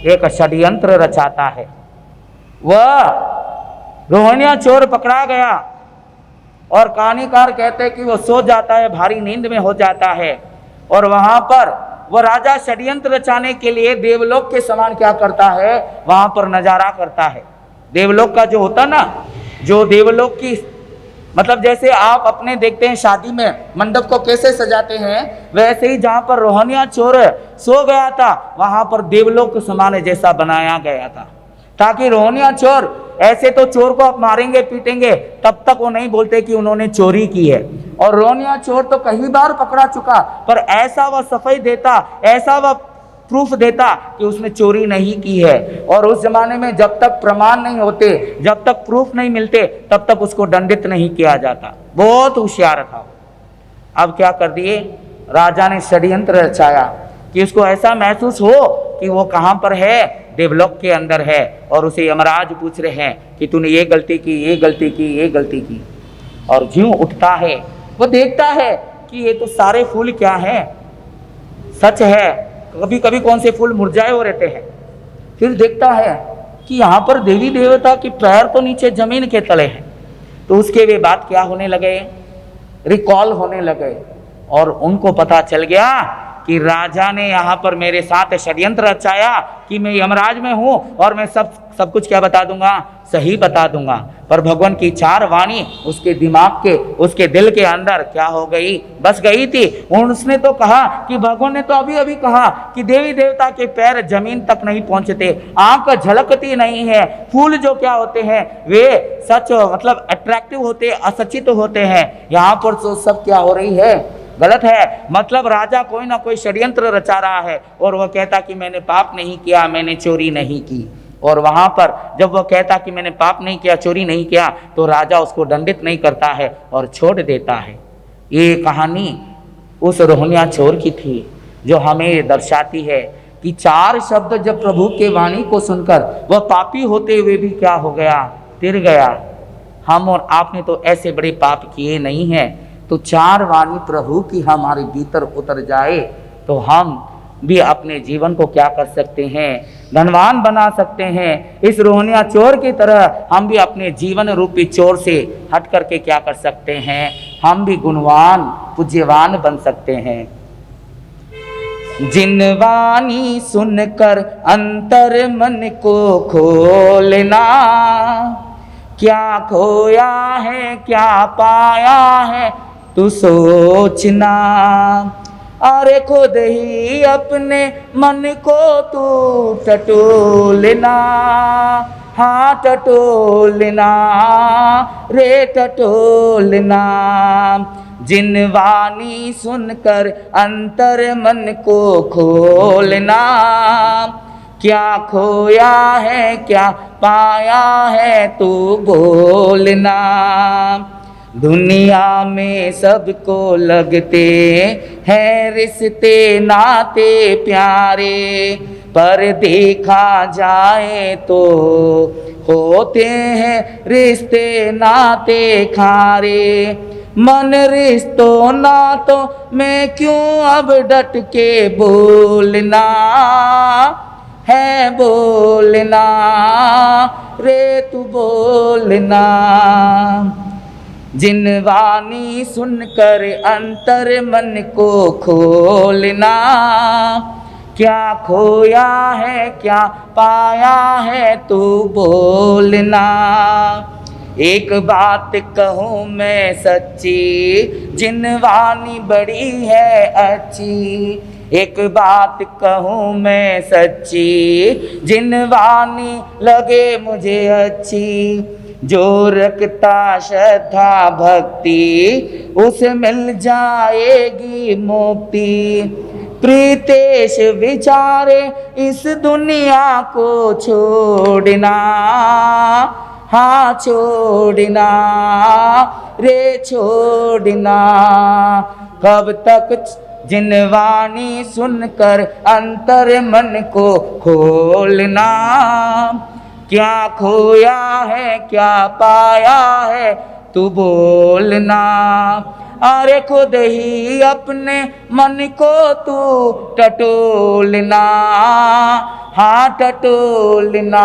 एक षड्यंत्र रचाता है। वह रोहनिया चोर पकड़ा गया और कहानीकार कहते हैं कि वो सो जाता है, भारी नींद में हो जाता है, और वहां पर वह राजा षड्यंत्र रचाने के लिए देवलोक के समान क्या करता है, वहां पर नजारा करता है। देवलोक का जो होता ना, जो देवलोक की मतलब जैसे आप अपने देखते हैं शादी में मंडप को कैसे सजाते हैं, वैसे ही जहां पर रोहनिया चोर सो गया था वहां पर देवलोक समान जैसा बनाया गया था, ताकि रोहनिया चोर, ऐसे तो चोर को आप मारेंगे पीटेंगे तब तक वो नहीं बोलते कि उन्होंने चोरी की है, और रोहनिया चोर तो कई बार पकड़ा चुका, पर ऐसा वह सफाई देता, ऐसा वह प्रूफ देता कि उसने चोरी नहीं की है। और उस जमाने में जब तक प्रमाण नहीं होते, जब तक प्रूफ नहीं मिलते, तब तक उसको दंडित नहीं किया जाता। बहुत होशियार था। अब क्या कर दिए, राजा ने षड्यंत्र रचाया कि उसको ऐसा महसूस हो कि वो कहाँ पर है, देवलोक के अंदर है, और उसे यमराज पूछ रहे हैं कि तूने ये गलती की, ये गलती की, ये गलती की। और ज्यों उठता है वो देखता है कि ये तो सारे फूल क्या हैं, सच है, कभी कभी कौन से फूल मुरझाए हो रहते हैं। फिर देखता है कि यहाँ पर देवी देवता के पैर तो नीचे जमीन के तले हैं। तो उसके वे बात क्या होने लगे, रिकॉल होने लगे, और उनको पता चल गया कि राजा ने यहाँ पर मेरे साथ षड्यंत्र रचाया कि मैं यमराज में हूँ और मैं सब कुछ क्या बता दूंगा, सही बता दूंगा। पर भगवान की चार वाणी उसके दिमाग के, उसके दिल के अंदर क्या हो गई, बस गई थी। उसने तो कहा कि भगवान ने तो अभी अभी कहा कि देवी देवता के पैर जमीन तक नहीं पहुंचते, आंख झलकती नहीं है, फूल जो क्या होते हैं वे सच मतलब अट्रैक्टिव होते, असचित होते हैं। यहाँ पर तो सब क्या हो रही है, गलत है। मतलब राजा कोई ना कोई षड्यंत्र रचा रहा है, और वह कहता कि मैंने पाप नहीं किया, मैंने चोरी नहीं की। और वहां पर जब वह कहता कि मैंने पाप नहीं किया, चोरी नहीं किया, तो राजा उसको दंडित नहीं करता है और छोड़ देता है। ये कहानी उस रोहनिया चोर की थी, जो हमें दर्शाती है कि चार शब्द जब प्रभु के वाणी को सुनकर वह पापी होते हुए भी क्या हो गया, तिर गया। हम और आपने तो ऐसे बड़े पाप किए नहीं हैं, तो चार वाणी प्रभु की हमारे भीतर उतर जाए तो हम भी अपने जीवन को क्या कर सकते हैं, धनवान बना सकते हैं। इस रोहनिया चोर की तरह हम भी अपने जीवन रूपी चोर से हट करके क्या कर सकते हैं, हम भी गुणवान पूज्यवान बन सकते हैं। जिन वाणी सुनकर अंतर मन को खोलना, क्या खोया है क्या पाया है तू सोचना। अरे खुद ही अपने मन को तू टटोलना, हाँ टटोलना रे टटोलना। जिन वाणी सुनकर अंतर मन को खोलना, क्या खोया है क्या पाया है तू बोलना। दुनिया में सबको लगते हैं रिश्ते नाते प्यारे, पर देखा जाए तो होते हैं रिश्ते नाते खारे। मन रिश्तों नातों में क्यों अब डट के बोलना है, बोलना रे तू बोलना। जिन वाणी सुनकर अंतर मन को खोलना, क्या खोया है क्या पाया है तू बोलना। एक बात कहूँ मैं सच्ची, जिन वाणी बड़ी है अच्छी। एक बात कहूँ मैं सच्ची, जिन वाणी लगे मुझे अच्छी। जो रखता श्रद्धा भक्ति उसे मिल जाएगी मुक्ति। प्रीतेश विचारे इस दुनिया को छोड़ना, हाँ छोड़ना रे छोड़ना। कब तक जिन वाणी सुनकर अंतर मन को खोलना, क्या खोया है क्या पाया है तू बोलना। अरे खुद ही अपने मन को तू टटोलना, हाँ टटोलना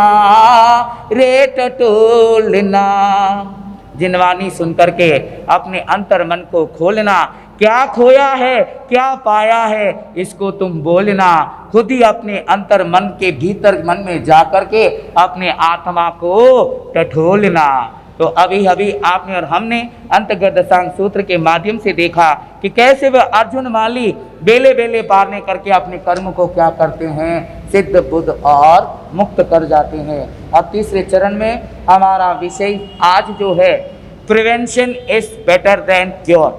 रे टटोलना। जिनवानी सुन करके अपने अंतर मन को खोलना। क्या खोया है क्या पाया है इसको तुम बोलना। खुद ही अपने अंतर मन के भीतर मन में जा करके अपने आत्मा को टटोलना। तो अभी अभी आपने और हमने अंतर्गत दशांग सूत्र के माध्यम से देखा कि कैसे वह अर्जुन माली बेले बेले पारने करके अपने कर्म को क्या करते हैं, सिद्ध बुद्ध और मुक्त कर जाते हैं। अब तीसरे चरण में हमारा विषय आज जो है prevention is better than cure.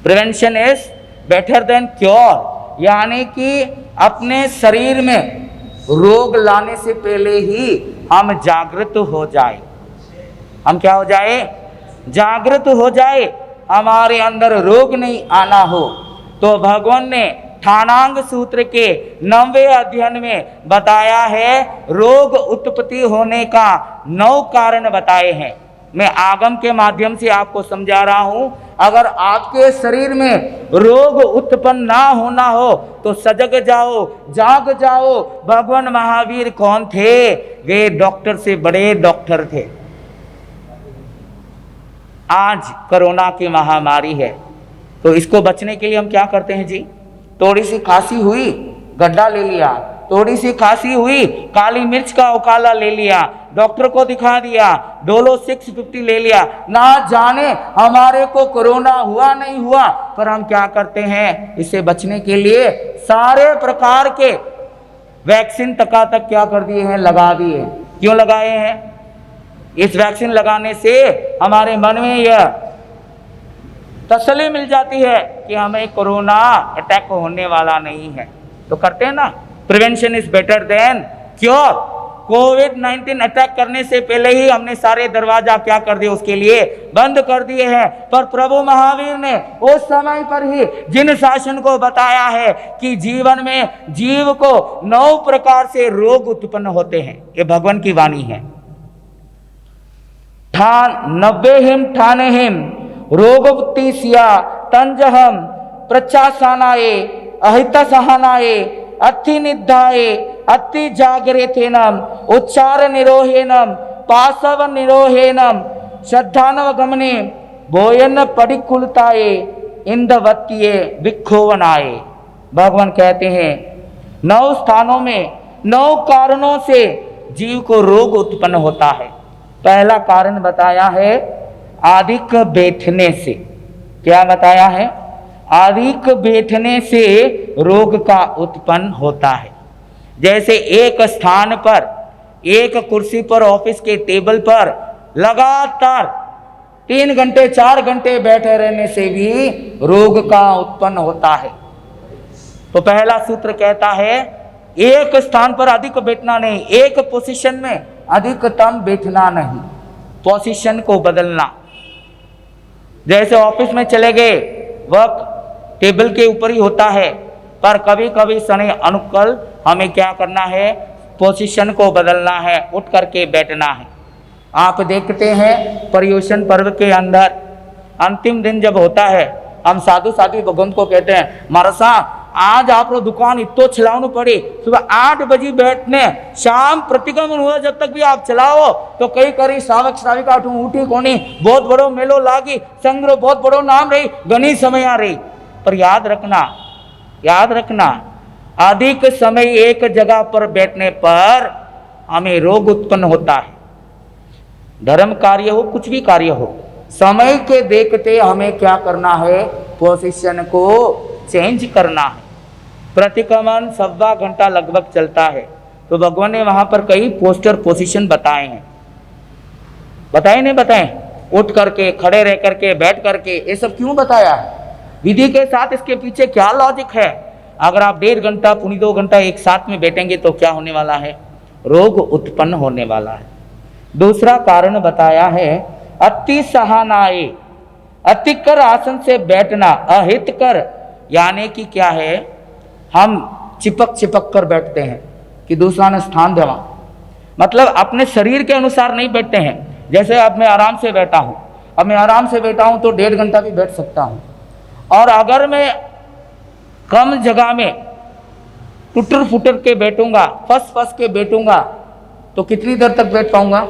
Prevention is better than cure, यानी कि अपने शरीर में रोग लाने से पहले ही हम जागृत हो जाए। हम क्या हो जाए? जागृत हो जाए, हमारे अंदर रोग नहीं आना हो। तो भगवान ने ठाणांग सूत्र के 9वें अध्ययन में बताया है, रोग उत्पत्ति होने का 9 कारण बताए हैं। मैं आगम के माध्यम से आपको समझा रहा हूं। अगर आपके शरीर में रोग उत्पन्न ना होना हो तो सजग जाओ, जाग जाओ। भगवान महावीर कौन थे? वे डॉक्टर से बड़े डॉक्टर थे। आज कोरोना की महामारी है, तो इसको बचने के लिए हम क्या करते हैं जी? थोड़ी सी खांसी हुई, गड्ढा ले लिया। थोड़ी सी खांसी हुई, काली मिर्च का उकाला ले लिया, डॉक्टर को दिखा दिया, डोलो 650 ले लिया। ना जाने हमारे को कोरोना हुआ नहीं हुआ, पर हम क्या करते हैं? इससे बचने के लिए सारे प्रकार के वैक्सीन तक क्या कर दिए हैं? लगा दिए। क्यों लगाए हैं? इस वैक्सीन लगाने से हमारे मन में यह तसल्ली मिल जाती है कि हमें कोरोना अटैक होने वाला नहीं है। तो करते हैं ना, prevention is better than cure. Covid attack करने से पहले ही हमने सारे दरवाजा क्या कर दिए? उसके लिए बंद कर दिए हैं। पर प्रभु महावीर ने उस समय पर ही जिन शासन को बताया है कि जीवन में जीव को 9 प्रकार से रोग उत्पन्न होते हैं, ये भगवान की वाणी है। नब्बेहिम ठानेहिम रोगोपतिसिया तंजहम प्रचासानाए अहित सहनाए अति निधाए अति जागरेतेनम उच्चार निरोहेनम पासव निरोहेनम श्रद्धानव गमने बोयन पडिकुलताए इंदवत्तिये विक्षोभनाए। भगवान कहते हैं 9 स्थानों में 9 कारणों से जीव को रोग उत्पन्न होता है। पहला कारण बताया है अधिक बैठने से। क्या बताया है? अधिक बैठने से रोग का उत्पन्न होता है। जैसे एक स्थान पर, एक कुर्सी पर, ऑफिस के टेबल पर लगातार 3 घंटे 4 घंटे बैठे रहने से भी रोग का उत्पन्न होता है। तो पहला सूत्र कहता है एक स्थान पर अधिक बैठना नहीं, एक पोजीशन में अधिकतम बैठना नहीं, पोजीशन को बदलना। जैसे ऑफिस में चले गए, वर्क टेबल के ऊपर ही होता है, पर कभी कभी शनि अनुकूल हमें क्या करना है? पोजीशन को बदलना है, उठ करके बैठना है। आप देखते हैं पर्युषण पर्व के अंदर अंतिम दिन जब होता है, हम साधु साधु भगवान को कहते हैं, मारसा आज आप दुकान इतो चलाने पड़े, सुबह 8 बजे बैठने, शाम प्रतिगमन हुआ जब तक भी आप चलाओ तो कई करी श्रावक श्राविका उठी कोनी, बहुत बड़ो मेलो लागी, संग्रह बहुत बड़ो नाम रही, घनी समय आ रही। पर याद रखना अधिक समय एक जगह पर बैठने पर हमें रोग उत्पन्न होता है। धर्म कार्य हो, कुछ भी कार्य हो, समय के देखते हमें क्या करना है? पोजीशन को चेंज करना है। प्रतिक्रमण 1.25 घंटा लगभग चलता है, तो भगवान ने वहां पर कई पोस्टर पोजीशन बताए हैं। बताए नहीं बताए? उठ करके, खड़े रह करके, बैठ करके, ये सब क्यों बताया है? विधि के साथ इसके पीछे क्या लॉजिक है? अगर आप 1.5 घंटा, 2 घंटा एक साथ में बैठेंगे तो क्या होने वाला है? रोग उत्पन्न होने वाला है। दूसरा कारण बताया है अति सहनाए, अतिकर आसन से बैठना, अहितकर यानी कि क्या है? हम चिपक कर बैठते हैं कि दूसरा ने स्थान देवा, मतलब अपने शरीर के अनुसार नहीं बैठते हैं। जैसे अब मैं आराम से बैठा हूं, अब मैं आराम से बैठा हूँ तो 1.5 घंटा भी बैठ सकता हूँ, और अगर मैं कम जगह में टुटर फुटर के बैठूंगा, फंस के बैठूंगा, तो कितनी देर तक बैठ पाऊंगा?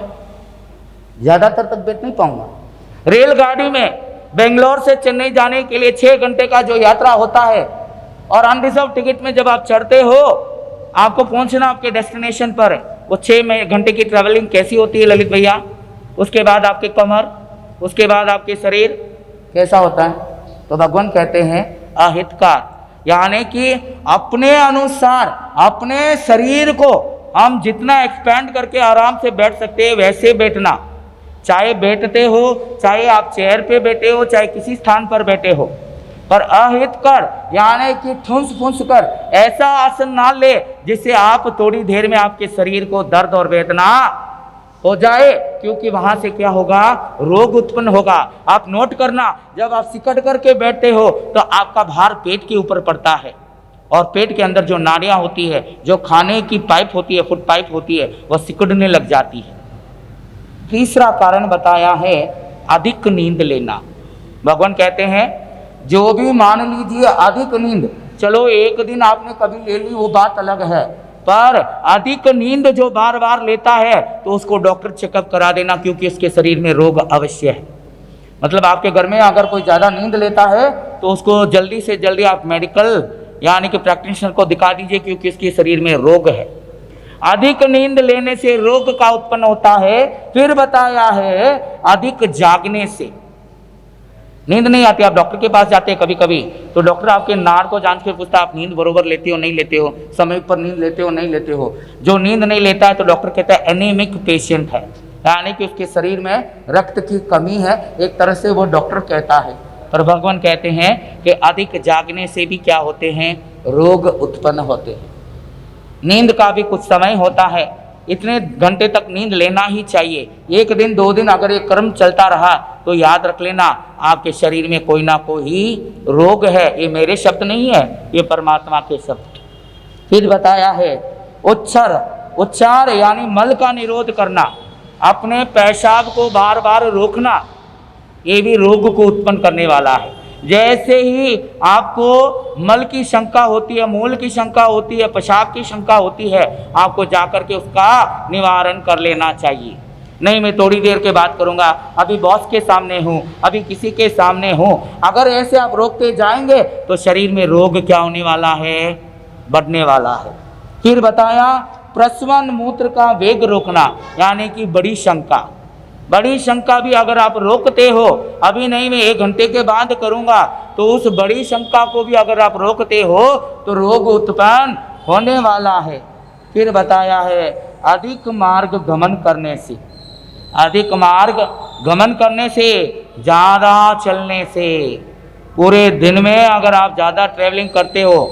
ज़्यादातर तक बैठ नहीं पाऊंगा। रेलगाड़ी में बेंगलोर से चेन्नई जाने के लिए 6 घंटे का जो यात्रा होता है, और अनरिजर्व टिकट में जब आप चढ़ते हो, आपको पहुंचना आपके डेस्टिनेशन पर, वो 6 घंटे की ट्रैवलिंग कैसी होती है ललित भैया? उसके बाद आपकी कमर, उसके बाद आपके शरीर कैसा होता है? तो भगवान कहते हैं अहितकार, यानी कि अपने अनुसार अपने शरीर को हम जितना एक्सपेंड करके आराम से बैठ सकते हैं वैसे बैठना। चाहे बैठते हो, चाहे आप चेयर पे बैठे हो, चाहे किसी स्थान पर बैठे हो, पर अहित कर यानी कि ठुंस फुंस कर ऐसा आसन ना ले जिससे आप थोड़ी देर में आपके शरीर को दर्द और वेदना हो जाए, क्योंकि वहां से क्या होगा? रोग उत्पन्न होगा। आप नोट करना, जब आप सिकड़ करके बैठते हो तो आपका भार पेट के ऊपर पड़ता है, और पेट के अंदर जो नाड़ियां होती है, जो खाने की पाइप होती है, फूड पाइप होती है, वह सिकुड़ने लग जाती है। तीसरा कारण बताया है अधिक नींद लेना। भगवान कहते हैं जो भी मान लीजिए अधिक नींद, चलो एक दिन आपने कभी ले ली वो बात अलग है, पर अधिक नींद जो बार बार लेता है तो उसको डॉक्टर चेकअप करा देना, क्योंकि उसके शरीर में रोग अवश्य है। मतलब आपके घर में अगर कोई ज़्यादा नींद लेता है तो उसको जल्दी से जल्दी आप मेडिकल यानी कि प्रैक्टिशनर को दिखा दीजिए, क्योंकि उसके शरीर में रोग है। अधिक नींद लेने से रोग का उत्पन्न होता है। फिर बताया है अधिक जागने से। नींद नहीं आती, आप डॉक्टर के पास जाते हैं कभी कभी, तो डॉक्टर आपके नाड़ को जांच के पूछता है आप नींद बरोबर लेते हो नहीं लेते हो, समय पर नींद लेते हो नहीं लेते हो। जो नींद नहीं लेता है तो डॉक्टर कहता है एनीमिक पेशेंट है, यानी कि उसके शरीर में रक्त की कमी है, एक तरह से वो डॉक्टर कहता है। पर भगवान कहते हैं कि अधिक जागने से भी क्या होते हैं? रोग उत्पन्न होते हैं। नींद का भी कुछ समय होता है, इतने घंटे तक नींद लेना ही चाहिए। 1 दिन 2 दिन अगर ये क्रम चलता रहा तो याद रख लेना आपके शरीर में कोई ना कोई रोग है। ये मेरे शब्द नहीं है, ये परमात्मा के शब्द। फिर बताया है उच्चार यानी मल का निरोध करना, अपने पेशाब को बार बार रोकना, ये भी रोग को उत्पन्न करने वाला है। जैसे ही आपको मल की शंका होती है, मूल की शंका होती है, पेशाब की शंका होती है, आपको जाकर के उसका निवारण कर लेना चाहिए। नहीं मैं थोड़ी देर के बात करूंगा, अभी बॉस के सामने हूँ, अभी किसी के सामने हूँ, अगर ऐसे आप रोकते जाएंगे तो शरीर में रोग क्या होने वाला है? बढ़ने वाला है। फिर बताया प्रस्वन मूत्र का वेग रोकना, यानी कि बड़ी शंका भी अगर आप रोकते हो, अभी नहीं मैं 1 घंटे के बाद करूंगा, तो उस बड़ी शंका को भी अगर आप रोकते हो तो रोग उत्पन्न होने वाला है। फिर बताया है अधिक मार्ग गमन करने से, ज़्यादा चलने से। पूरे दिन में अगर आप ज़्यादा ट्रैवलिंग करते हो,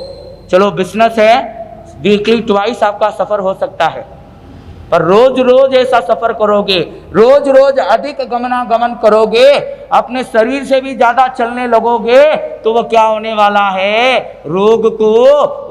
चलो बिजनेस है, वीकली ट्वाइस आपका सफ़र हो सकता है, पर रोज रोज ऐसा सफर करोगे, रोज रोज अधिक गमनागमन करोगे, अपने शरीर से भी ज्यादा चलने लगोगे, तो वह क्या होने वाला है? रोग को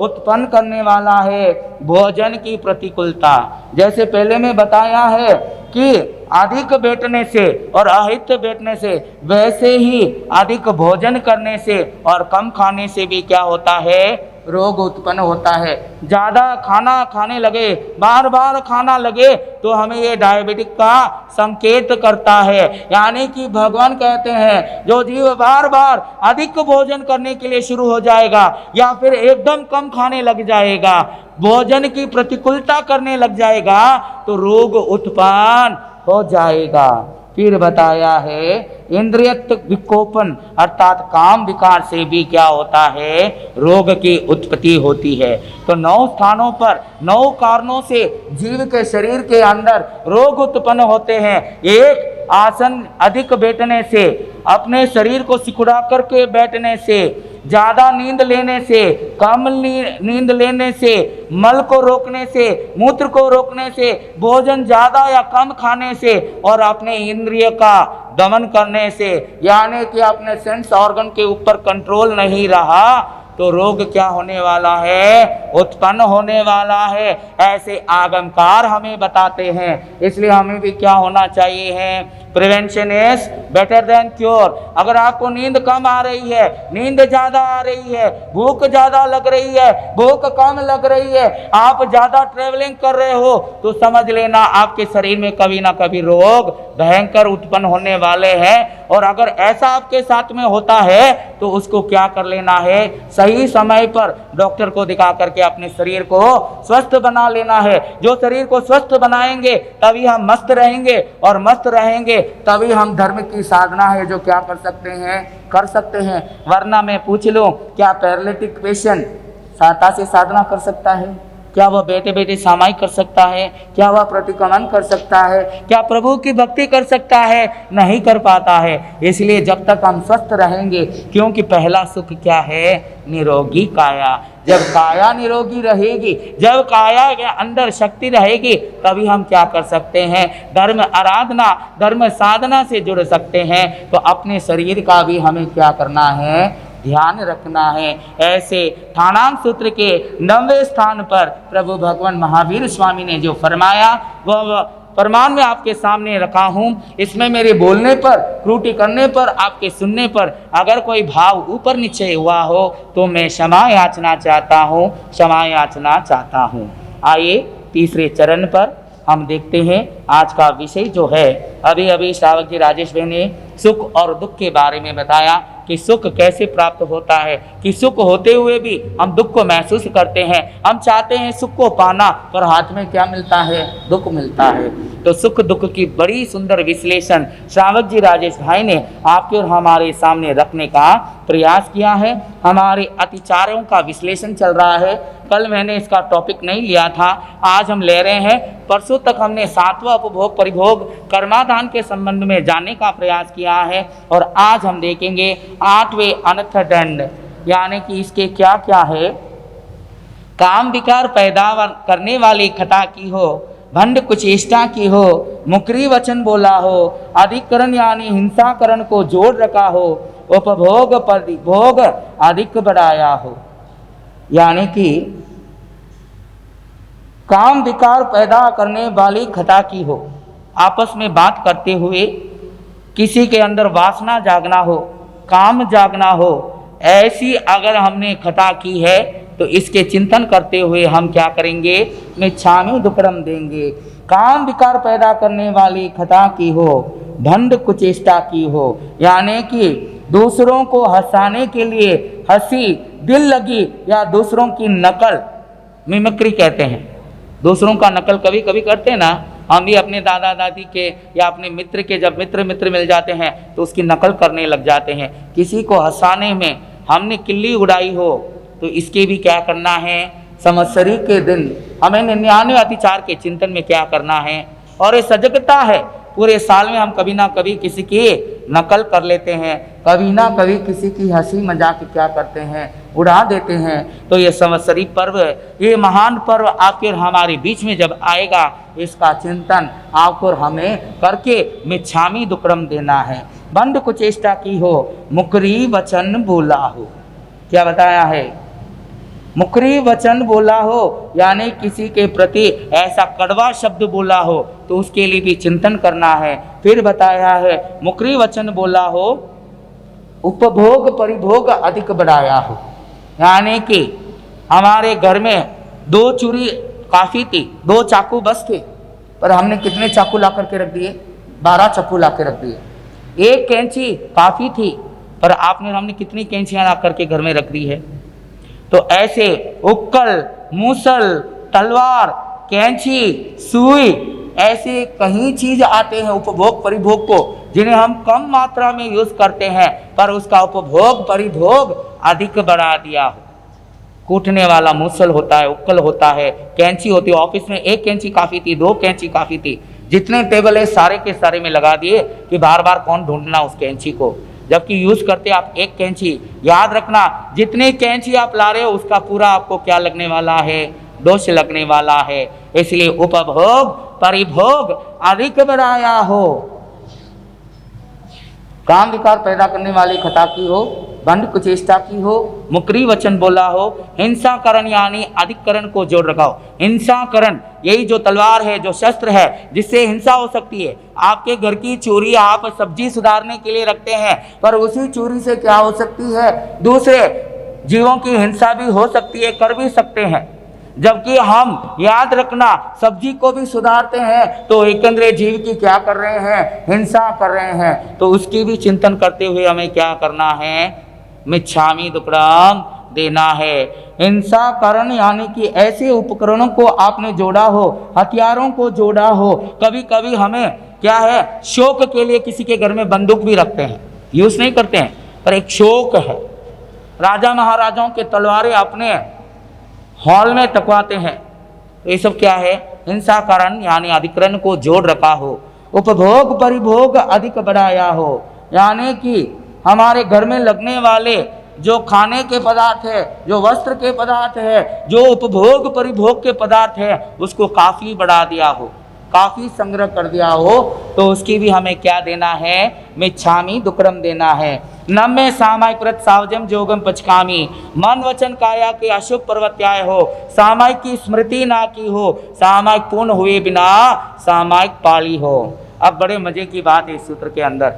उत्पन्न करने वाला है। भोजन की प्रतिकूलता, जैसे पहले में बताया है कि अधिक बैठने से और अहित बैठने से, वैसे ही अधिक भोजन करने से और कम खाने से भी क्या होता है? रोग उत्पन्न होता है। ज़्यादा खाना खाने लगे, बार बार खाना लगे, तो हमें ये डायबिटिक का संकेत करता है। यानी कि भगवान कहते हैं जो जीव बार बार अधिक भोजन करने के लिए शुरू हो जाएगा या फिर एकदम कम खाने लग जाएगा, भोजन की प्रतिकूलता करने लग जाएगा, तो रोग उत्पन्न हो जाएगा। फिर बताया है इंद्रियत विकोपन अर्थात काम विकार से भी क्या होता है? रोग की उत्पत्ति होती है। तो 9 स्थानों पर 9 कारणों से जीव के शरीर के अंदर रोग उत्पन्न होते हैं। एक, आसन अधिक बैठने से, अपने शरीर को सिकुड़ा करके बैठने से, ज़्यादा नींद लेने से, कम नींद लेने से, मल को रोकने से, मूत्र को रोकने से, भोजन ज़्यादा या कम खाने से, और अपने इंद्रिय का दमन करने से, यानी कि अपने सेंस ऑर्गन के ऊपर कंट्रोल नहीं रहा, तो रोग क्या होने वाला है? उत्पन्न होने वाला है। ऐसे आगमकार हमें बताते हैं। इसलिए हमें भी क्या होना चाहिए है? Prevention is better than cure. अगर आपको नींद कम आ रही है, नींद ज्यादा आ रही है, भूख ज्यादा लग रही है, भूख कम लग रही है, आप ज्यादा ट्रेवलिंग कर रहे हो, तो समझ लेना आपके शरीर में कभी ना कभी रोग भयंकर उत्पन्न होने वाले हैं। और अगर ऐसा आपके साथ में होता है तो उसको क्या कर लेना है, सही समय पर डॉक्टर को दिखा करके अपने शरीर को स्वस्थ बना लेना है। जो शरीर को स्वस्थ बनाएंगे तभी हम मस्त रहेंगे, और मस्त रहेंगे तभी हम धर्म की साधना है जो क्या कर सकते हैं। वरना मैं पूछ लूं, क्या पैरालिटिक पेशेंट सहायता से साधना कर सकता है? क्या वह बैठे बैठे सामायिक कर सकता है? क्या वह प्रतिक्रमण कर सकता है? क्या प्रभु की भक्ति कर सकता है? नहीं कर पाता है। इसलिए जब तक हम स्वस्थ रहेंगे, क्योंकि पहला सुख क्या है, निरोगी काया। जब काया निरोगी रहेगी, जब काया के अंदर शक्ति रहेगी, तभी हम क्या कर सकते हैं, धर्म आराधना, धर्म साधना से जुड़ सकते हैं। तो अपने शरीर का भी हमें क्या करना है, ध्यान रखना है। ऐसे ठाणाम सूत्र के 9वें स्थान पर प्रभु भगवान महावीर स्वामी ने जो फरमाया वह प्रमाण में आपके सामने रखा हूँ। इसमें मेरे बोलने पर, त्रुटि करने पर, आपके सुनने पर अगर कोई भाव ऊपर नीचे हुआ हो तो मैं क्षमा याचना चाहता हूँ। आइए तीसरे चरण पर हम देखते हैं। आज का विषय जो है, अभी श्रावक जी राजेश भाई ने सुख और दुख के बारे में बताया कि सुख कैसे प्राप्त होता है, कि सुख होते हुए भी हम दुख को महसूस करते हैं। हम चाहते हैं सुख को पाना, पर हाथ में क्या मिलता है, दुख मिलता है। तो सुख दुख की बड़ी सुंदर विश्लेषण श्रावक जी राजेश भाई ने आपके और हमारे सामने रखने का प्रयास किया है। हमारे अतिचारों का विश्लेषण चल रहा है। कल मैंने इसका टॉपिक नहीं लिया था, आज हम ले रहे हैं। परसों तक हमने 7वां उपभोग परिभोग कर्माधान के संबंध में जानने का प्रयास किया है, और आज हम देखेंगे 8वें अनर्थ दंड, यानी कि इसके क्या क्या है। काम विकार पैदा करने वाली खता की हो, भंड कुचेष्टा की हो, मुकरी वचन बोला हो, अधिकरण यानी हिंसाकरण को जोड़ रखा हो, उपभोग परिभोग अधिक बढ़ाया हो, यानी कि काम विकार पैदा करने वाली खता की हो। आपस में बात करते हुए किसी के अंदर वासना जागना हो, काम जागना हो, ऐसी अगर हमने खता की है तो इसके चिंतन करते हुए हम क्या करेंगे, मिच्छामि दुक्कडम देंगे। काम विकार पैदा करने वाली खता की हो, भंड कुचेष्टा की हो, यानी कि दूसरों को हंसाने के लिए हंसी दिल लगी या दूसरों की नकल, मिमिक्री कहते हैं। दूसरों का नकल कभी कभी करते हैं ना, हम भी अपने दादा दादी के या अपने मित्र के, जब मित्र मिल जाते हैं तो उसकी नकल करने लग जाते हैं। किसी को हंसाने में हमने किल्ली उड़ाई हो तो इसके भी क्या करना है, संवत्सरी के दिन हमें 99 अतिचार के चिंतन में क्या करना है। और ये सजगता है, पूरे साल में हम कभी ना कभी किसी की नकल कर लेते हैं, कभी ना कभी किसी की हंसी मजाक क्या करते हैं, उड़ा देते हैं। तो ये संवत्सरी पर्व, ये महान पर्व आपके और हमारे बीच में जब आएगा, इसका चिंतन आपको और हमें करके मिच्छामि दुक्कडम देना है। भंड कुचेष्टा की हो, मुकरी वचन बोला हो, क्या बताया है, मुकरी वचन बोला हो, यानी किसी के प्रति ऐसा कड़वा शब्द बोला हो तो उसके लिए भी चिंतन करना है। फिर बताया है मुकरी वचन बोला हो, उपभोग परिभोग अधिक बढ़ाया हो, यानी कि हमारे घर में 2 चूड़ी काफ़ी थी, 2 चाकू बस थे, पर हमने कितने चाकू ला करके रख दिए, 12 चाकू ला के रख दिए। 1 कैंची काफ़ी थी, पर हमने कितनी कैंचियाँ ला करके घर में रख दी है। तो ऐसे उक्कल, मूसल, तलवार, कैंची, सुई, ऐसे कई चीज आते हैं उपभोग परिभोग को, जिन्हें हम कम मात्रा में यूज करते हैं, पर उसका उपभोग परिभोग अधिक बढ़ा दिया हो। कूटने वाला मूसल होता है, उक्कल होता है, कैंची होती है। ऑफिस में 1 कैंची काफी थी, 2 कैंची काफी थी, जितने टेबल है सारे के सारे में लगा दिए कि बार बार कौन ढूंढना उस कैंची को, जबकि यूज करते आप 1 कैंची। याद रखना, जितने कैंची आप ला रहे हो उसका पूरा आपको क्या लगने वाला है, दोष लगने वाला है। इसलिए उपभोग परिभोग अधिक बढ़ाया हो, काम विकार पैदा करने वाली खता की हो, बंद कुचेष्टा की हो, मुकरी वचन बोला हो, हिंसा करण यानी अधिकरण को जोड़ रखा हो। हिंसा करण यही जो तलवार है, जो शस्त्र है जिससे हिंसा हो सकती है। आपके घर की चूरी आप सब्जी सुधारने के लिए रखते हैं, पर उसी चूरी से क्या हो सकती है, दूसरे जीवों की हिंसा भी हो सकती है, कर भी सकते हैं। जबकि हम याद रखना सब्जी को भी सुधारते हैं तो एकंद्रीय जीव की क्या कर रहे हैं, हिंसा कर रहे हैं। तो उसकी भी चिंतन करते हुए हमें क्या करना है, मिच्छामि दुक्कडम देना है। हिंसा कारण यानी कि ऐसे उपकरणों को आपने जोड़ा हो, हथियारों को जोड़ा हो। कभी कभी हमें क्या है, शौक के लिए किसी के घर में बंदूक भी रखते हैं, यूज नहीं करते हैं, पर एक शौक है। राजा महाराजाओं के तलवारें अपने हॉल में टकवाते हैं। तो ये सब क्या है, हिंसा कारण यानी अधिकरण को जोड़ रखा हो। उपभोग परिभोग अधिक बढ़ाया हो, यानी कि हमारे घर में लगने वाले जो खाने के पदार्थ है, जो वस्त्र के पदार्थ है, जो उपभोग परिभोग के पदार्थ है, उसको काफ़ी बढ़ा दिया हो, काफ़ी संग्रह कर दिया हो, तो उसकी भी हमें क्या देना है, मिच्छामि दुक्कडम देना है। नम्य सामायिक व्रत सावजम जोगम पचकामी, मन वचन काया के अशुभ पर्वत्याय हो, सामायिक की स्मृति ना की हो, सामायिक पूर्ण हुए बिना सामायिक पाली हो। अब बड़े मजे की बात है इस सूत्र के अंदर,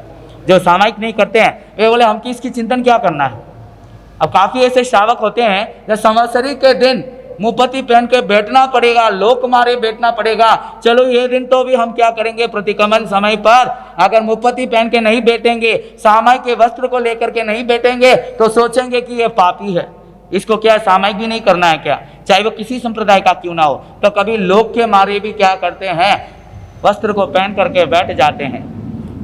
जो सामायिक नहीं करते हैं वे बोले हमकी इसकी चिंतन क्या करना है। अब काफ़ी ऐसे श्रावक होते हैं जो संवत्सरी के दिन मुपति पहन के बैठना पड़ेगा, लोक मारे बैठना पड़ेगा। चलो ये दिन तो भी हम क्या करेंगे, प्रतिक्रमण समय पर अगर मुपति पहन के नहीं बैठेंगे, सामायिक के वस्त्र को लेकर के नहीं बैठेंगे तो सोचेंगे कि ये पापी है, इसको क्या सामायिक भी नहीं करना है क्या, चाहे वो किसी संप्रदाय का क्यों ना हो। तो कभी लोक के मारे भी क्या करते हैं, वस्त्र को पहन करके बैठ जाते हैं।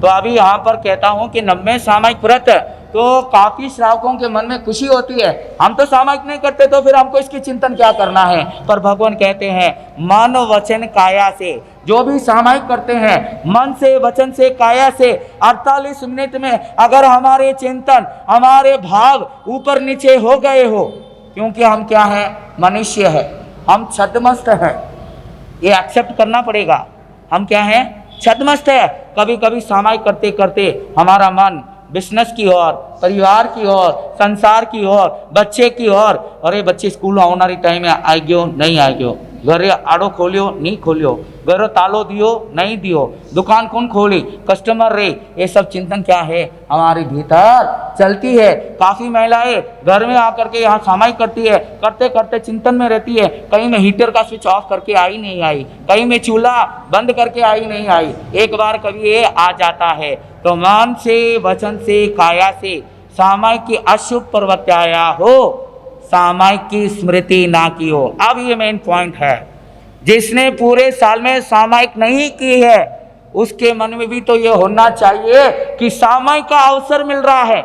तो अभी यहाँ पर कहता हूँ कि 90 सामायिक व्रत, तो काफ़ी श्रावकों के मन में खुशी होती है, हम तो सामायिक नहीं करते तो फिर हमको इसकी चिंतन क्या करना है। पर भगवान कहते हैं मन वचन काया से, जो भी सामायिक करते हैं मन से, वचन से, काया से, 48 मिनट में अगर हमारे चिंतन, हमारे भाव ऊपर नीचे हो गए हो, क्योंकि हम क्या है, मनुष्य है, हम छद्मस्त हैं, ये एक्सेप्ट करना पड़ेगा। हम क्या हैं, छद्मस्त है। कभी कभी सामायिक करते करते हमारा मन बिजनेस की ओर, परिवार की ओर, संसार की ओर, बच्चे की ओर, अरे बच्चे स्कूल આવનારી ટાઈમે આવી ગયો નહીં આવી ગયો, ઘરે આડો ખોલ્યો નહીં ખોલ્યો, ઘરે તાલો दियो नहीं दियो, दुकान कौन खोली, कस्टमर रे, ये सब चिंतन क्या है, हमारे भीतर चलती है। काफ़ी महिलाएं घर में आकर के यहाँ सामायिक करती है, करते करते चिंतन में रहती है, कहीं में हीटर का स्विच ऑफ करके आई नहीं आई, कहीं में चूल्हा बंद करके आई नहीं आई। एक बार कभी ये आ जाता है तो मन से, वचन से, काया से सामायिक की अशुभ प्रवृत्तियाँ हो, सामायिक की स्मृति ना की हो। अब ये मेन पॉइंट है, जिसने पूरे साल में सामायिक नहीं की है उसके मन में भी तो ये होना चाहिए कि सामायिक का अवसर मिल रहा है,